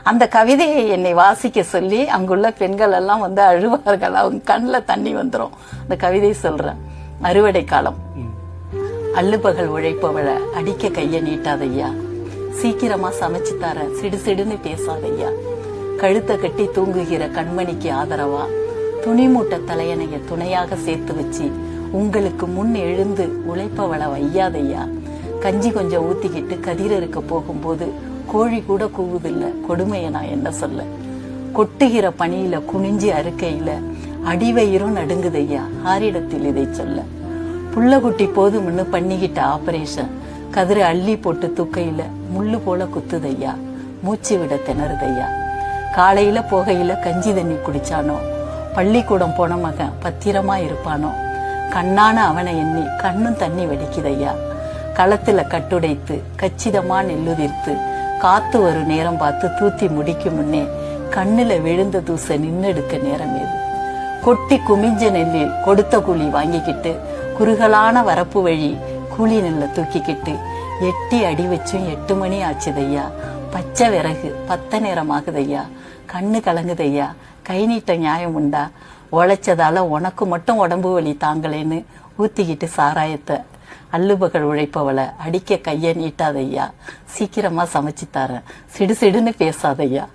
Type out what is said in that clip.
அந்த கவிதையை என்னை வாசிக்க சொல்லி அங்குள்ள பெண்கள் எல்லாம் வந்து அழுவார்கள். அவங்க கண்ணில் தண்ணி வந்துடும். அந்த கவிதை சொல்றேன். அறுவடை காலம். அள்ளுபகல் உழைப்பவளை அடிக்க கைய நீட்டாதையா, சீக்கிரமா சமைச்சு தர சிடுசிடுன்னு பேசாதையா, கழுத்தை கட்டி தூங்குகிற கண்மணிக்கு ஆதரவா துணி மூட்டை தலையணைய துணையாக சேர்த்து வச்சு உங்களுக்கு முன் எழுந்து உழைப்பவளை வையாதையா, கஞ்சி கொஞ்சம் ஊத்திக்கிட்டு கதிரறுக்க போகும்போது கோழி கூட கூவுதில்ல, கொடுமைய நான் என்ன சொல்ல, கொட்டுகிற பணியில குனிஞ்சி அறுக்கையில அடிவயிரும் நடுங்குதையா, ஆரிடத்தில் இதை சொல்ல, புள்ளகுட்டி போதும்னு பண்ணிக்கிட்ட ஆபரேஷன் கதிரை அள்ளி போட்டு தூக்கையில முள்ளு போல குத்துதையா, மூச்சு விட திணறுதையா, காலையில போகையில கஞ்சி தண்ணி குடிச்சானோ, பள்ளிக்கூடம் போன மகன் பத்திரமா இருப்பானோ, கண்ணான அவனை எண்ணி கண்ணும் தண்ணி வெடிக்குதையா, களத்துல கட்டுடைத்து கச்சிதமா நெல்லுதிர்த்து காத்து ஒரு நேரம் பார்த்து தூத்தி முடிக்கும் முன்னே கண்ணுல விழுந்த தூசை நின்னெடுக்க நேரம் ஏது, கொட்டி குமிஞ்ச நெல்லில் கொடுத்த கூலி வாங்கிக்கிட்டு குறுகலான வரப்பு வழி கூலி நெல்லை தூக்கிக்கிட்டு எட்டி அடி வச்சும் 8 மணி ஆச்சுதையா, பச்சை விறகு 10 நேரம் ஆகுதையா, கண்ணு கலங்குதையா, கை நீட்ட நியாயம் உண்டா, உழைச்சதால உனக்கு மட்டும் உடம்பு வலி தாங்களேன்னு ஊத்திக்கிட்டு சாராயத்தை அள்ளுபகல் உழைப்பவளை அடிக்க கைய நீட்டாதையா, சீக்கிரமா சமைச்சு தரேன் சிடு சிடுன்னு பேசாதையா.